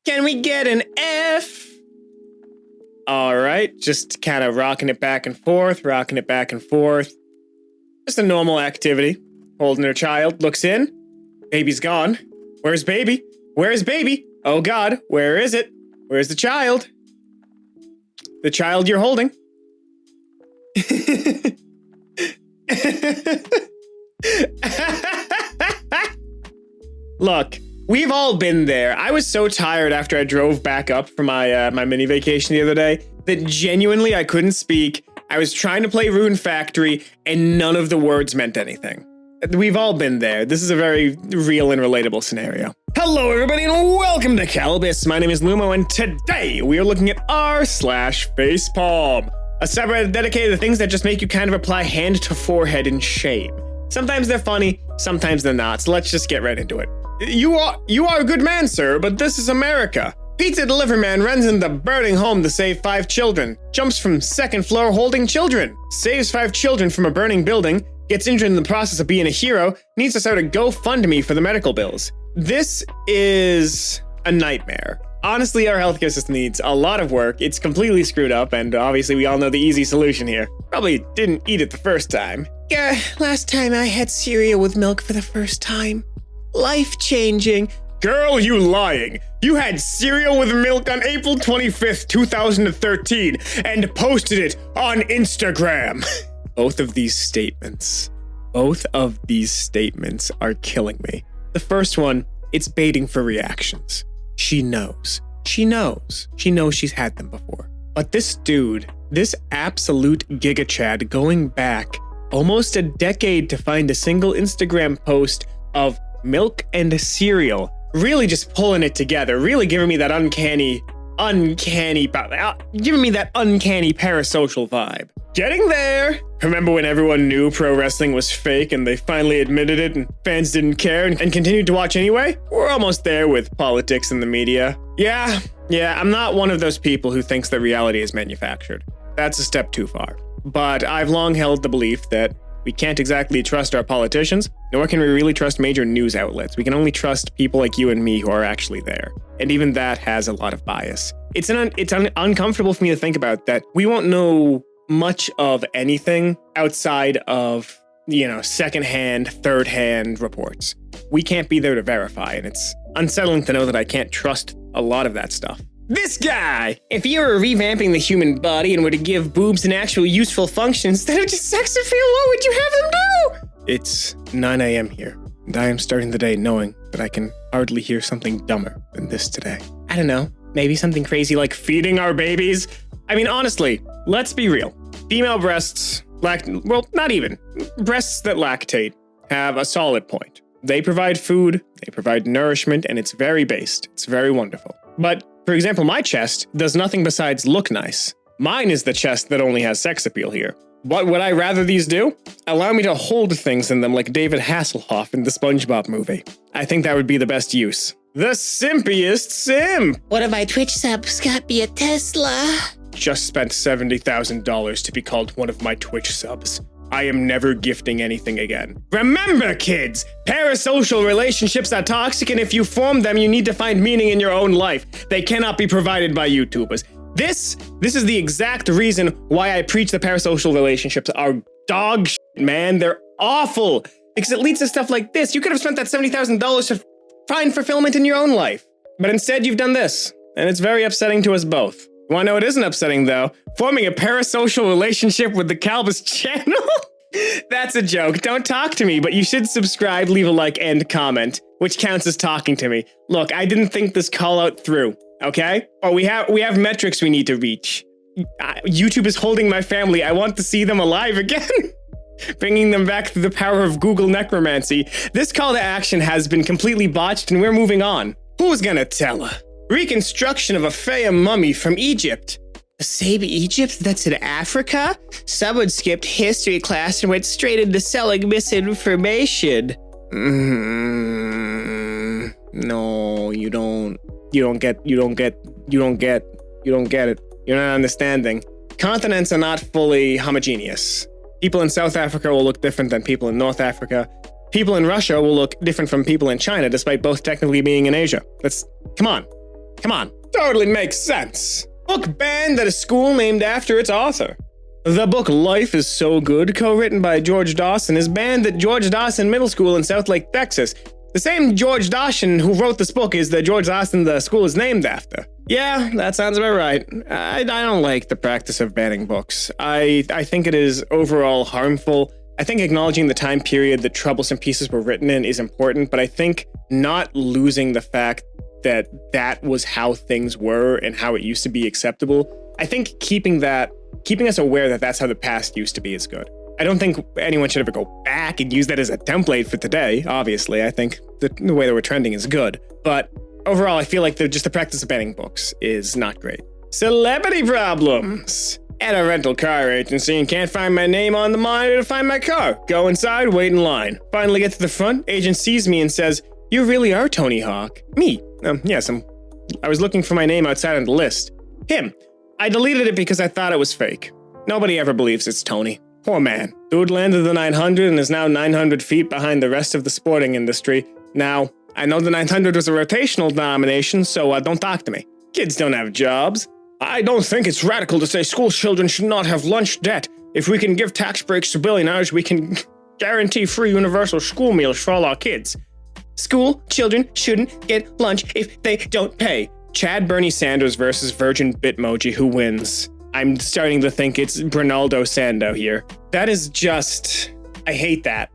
Can we get an F? All right, just kind of rocking it back and forth, Just a normal activity. Holding her child, looks in. Baby's gone. Where's baby? Where's baby? Oh God, where is it? Where's the child? The child you're holding. Look, we've all been there. I was so tired after I drove back up from my mini vacation the other day that genuinely I couldn't speak. I was trying to play Rune Factory and none of the words meant anything. We've all been there. This is a very real and relatable scenario. Hello everybody and welcome to Kalbus. My name is Lumo and today we are looking at r/FacePalm, a subreddit dedicated to things that just make you kind of apply hand to forehead in shame. Sometimes they're funny, sometimes they're not, so let's just get right into it. You are a good man, sir, but this is America. Pizza delivery man runs into burning home to save 5 children. Jumps from second floor holding children. Saves 5 children from a burning building. Gets injured in the process of being a hero. Needs to start a GoFundMe for the medical bills. This is a nightmare. Honestly, our healthcare system needs a lot of work. It's completely screwed up, and obviously we all know the easy solution here. Probably didn't eat it the first time. Yeah, last time I had cereal with milk for the first time. Life-changing. Girl, you lying. You had cereal with milk on April 25th, 2013, and posted it on Instagram. Both of these statements are killing me. The first one, it's baiting for reactions. She knows she's had them before. But this dude, this absolute giga chad, going back almost a decade to find a single Instagram post of milk and cereal, really just pulling it together, really giving me that uncanny parasocial vibe. Getting there. Remember when everyone knew pro wrestling was fake and they finally admitted it and fans didn't care and continued to watch anyway? We're almost there with politics and the media. Yeah, I'm not one of those people who thinks that reality is manufactured. That's a step too far. But I've long held the belief that we can't exactly trust our politicians, nor can we really trust major news outlets. We can only trust people like you and me who are actually there. And even that has a lot of bias. It's uncomfortable for me to think about that we won't know much of anything outside of, secondhand, third-hand reports. We can't be there to verify, and it's unsettling to know that I can't trust a lot of that stuff. This guy! If you were revamping the human body and were to give boobs an actual useful function instead of just sex appeal, what would you have them do? It's 9 a.m. here, and I am starting the day knowing that I can hardly hear something dumber than this today. I don't know, maybe something crazy like feeding our babies? I mean, honestly, let's be real. Female breasts, not even. Breasts that lactate have a solid point. They provide food, they provide nourishment, and it's very based. It's very wonderful. But, for example, my chest does nothing besides look nice. Mine is the chest that only has sex appeal here. What would I rather these do? Allow me to hold things in them like David Hasselhoff in the SpongeBob movie. I think that would be the best use. The simpiest sim! One of my Twitch subs got me a Tesla. Just spent $70,000 to be called one of my Twitch subs. I am never gifting anything again. Remember, kids, parasocial relationships are toxic, and if you form them, you need to find meaning in your own life. They cannot be provided by YouTubers. This is the exact reason why I preach that parasocial relationships are dog shit, man. They're awful. Because it leads to stuff like this. You could have spent that $70,000 to find fulfillment in your own life. But instead, you've done this. And it's very upsetting to us both. You wanna know what isn't upsetting, though? Forming a parasocial relationship with the Kalbus channel? That's a joke. Don't talk to me, but you should subscribe, leave a like, and comment, which counts as talking to me. Look, I didn't think this call out through, okay? Oh, we have metrics we need to reach. YouTube is holding my family. I want to see them alive again. Bringing them back through the power of Google necromancy. This call to action has been completely botched, and we're moving on. Who's gonna tell her? Reconstruction of a Faya mummy from Egypt. Save Egypt? That's in Africa? Someone skipped history class and went straight into selling misinformation. No, you don't get it. You're not understanding. Continents are not fully homogeneous. People in South Africa will look different than people in North Africa. People in Russia will look different from people in China, despite both technically being in Asia. Come on. Come on. Totally makes sense. Book banned at a school named after its author. The book Life is So Good, co-written by George Dawson, is banned at George Dawson Middle School in Southlake, Texas. The same George Dawson who wrote this book is the George Dawson the school is named after. Yeah, that sounds about right. I don't like the practice of banning books. I think it is overall harmful. I think acknowledging the time period that troublesome pieces were written in is important, but I think not losing the fact that that was how things were and how it used to be acceptable. I think keeping us aware that that's how the past used to be is good. I don't think anyone should ever go back and use that as a template for today, obviously. I think the way that we're trending is good. But overall, I feel like just the practice of banning books is not great. Celebrity problems. At a rental car agency and can't find my name on the monitor to find my car. Go inside, wait in line. Finally get to the front, agent sees me and says, "You really are Tony Hawk." Me. Yes, I was looking for my name outside on the list. Him. I deleted it because I thought it was fake. Nobody ever believes it's Tony. Poor man. Dude landed the 900 and is now 900 feet behind the rest of the sporting industry. Now, I know the 900 was a rotational denomination, so don't talk to me. Kids don't have jobs. I don't think it's radical to say school children should not have lunch debt. If we can give tax breaks to billionaires, we can guarantee free universal school meals for all our kids. School children shouldn't get lunch if they don't pay. Chad Bernie Sanders versus Virgin Bitmoji, who wins? I'm starting to think it's Ronaldo Sando here. That is just... I hate that.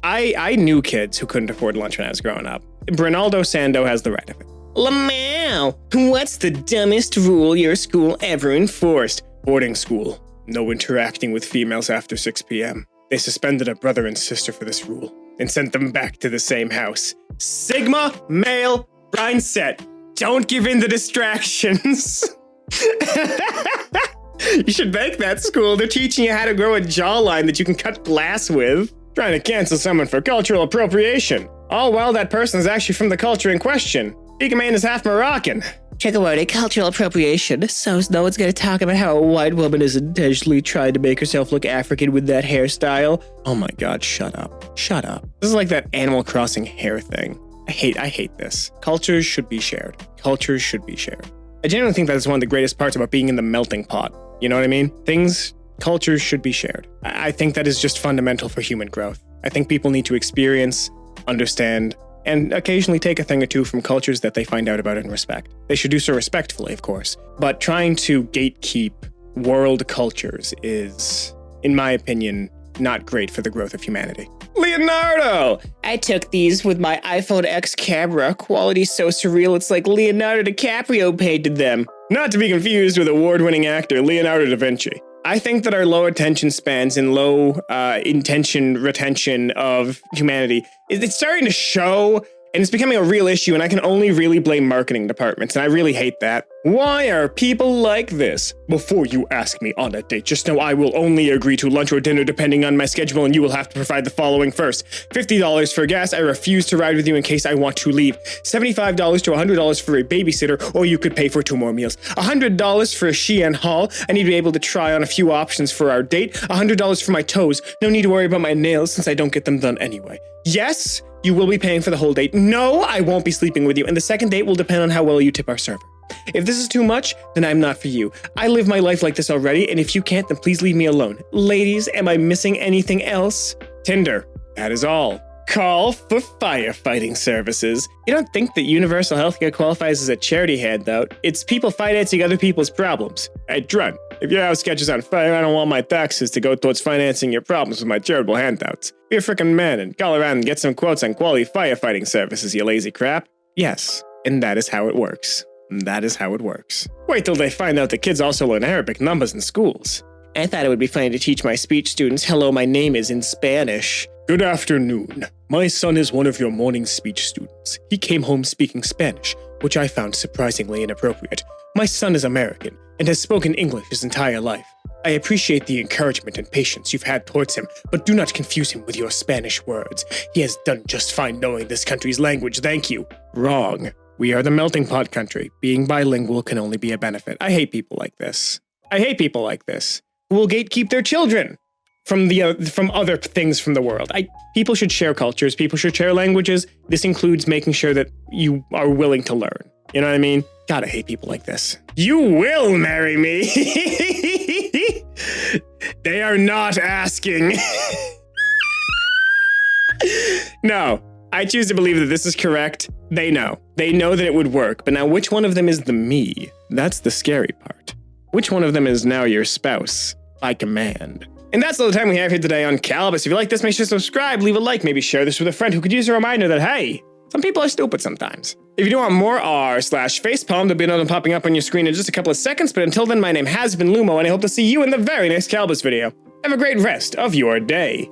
I knew kids who couldn't afford lunch when I was growing up. Ronaldo Sando has the right of it. Lamau, what's the dumbest rule your school ever enforced? Boarding school. No interacting with females after 6 p.m. They suspended a brother and sister for this rule and sent them back to the same house. Sigma male mindset. Don't give in to distractions. You should bank that school. They're teaching you how to grow a jawline that you can cut glass with. Trying to cancel someone for cultural appropriation. All while that person is actually from the culture in question. Big man is half Moroccan. Check out a cultural appropriation, so no one's gonna talk about how a white woman is intentionally trying to make herself look African with that hairstyle. Oh my god, shut up. Shut up. This is like that Animal Crossing hair thing. I hate this. Cultures should be shared. Cultures should be shared. I genuinely think that's one of the greatest parts about being in the melting pot. You know what I mean? Cultures should be shared. I think that is just fundamental for human growth. I think people need to experience, understand, and occasionally take a thing or two from cultures that they find out about and respect. They should do so respectfully, of course. But trying to gatekeep world cultures is, in my opinion, not great for the growth of humanity. Leonardo! I took these with my iPhone X camera. Quality's so surreal, it's like Leonardo DiCaprio painted them. Not to be confused with award-winning actor Leonardo da Vinci. I think that our low attention spans and low intention retention of humanity, it's starting to show, and it's becoming a real issue, and I can only really blame marketing departments, and I really hate that. Why are people like this? Before you ask me on a date, just know I will only agree to lunch or dinner depending on my schedule, and you will have to provide the following first. $50 for gas, I refuse to ride with you in case I want to leave. $75 to $100 for a babysitter, or you could pay for 2 more meals. $100 for a Shein haul, I need to be able to try on a few options for our date. $100 for my toes, no need to worry about my nails since I don't get them done anyway. Yes, you will be paying for the whole date. No, I won't be sleeping with you, and the second date will depend on how well you tip our server. If this is too much, then I'm not for you. I live my life like this already, and if you can't, then please leave me alone. Ladies, am I missing anything else? Tinder. That is all. Call for firefighting services. You don't think that universal healthcare qualifies as a charity handout. It's people financing other people's problems. Hey, Drun, if your house catches on fire, I don't want my taxes to go towards financing your problems with my charitable handouts. Be a frickin' man and call around and get some quotes on quality firefighting services, you lazy crap. Yes, and that is how it works. That is how it works. Wait till they find out that kids also learn Arabic numbers in schools. I thought it would be funny to teach my speech students, "Hello, my name is" in Spanish. Good afternoon. My son is one of your morning speech students. He came home speaking Spanish, which I found surprisingly inappropriate. My son is American and has spoken English his entire life. I appreciate the encouragement and patience you've had towards him, but do not confuse him with your Spanish words. He has done just fine knowing this country's language, thank you. Wrong. We are the melting pot country. Being bilingual can only be a benefit. I hate people like this. Who will gatekeep their children from other things from the world. People should share cultures. People should share languages. This includes making sure that you are willing to learn. You know what I mean? God, I hate people like this. You will marry me. They are not asking. No, I choose to believe that this is correct. They know. They know that it would work. But now which one of them is the me? That's the scary part. Which one of them is now your spouse by command? And that's all the time we have here today on Kalbus. If you like this, make sure to subscribe, leave a like, maybe share this with a friend who could use a reminder that, hey, some people are stupid sometimes. If you do want more r/facepalm, there'll be another popping up on your screen in just a couple of seconds. But until then, my name has been Lumo, and I hope to see you in the very next Kalbus video. Have a great rest of your day.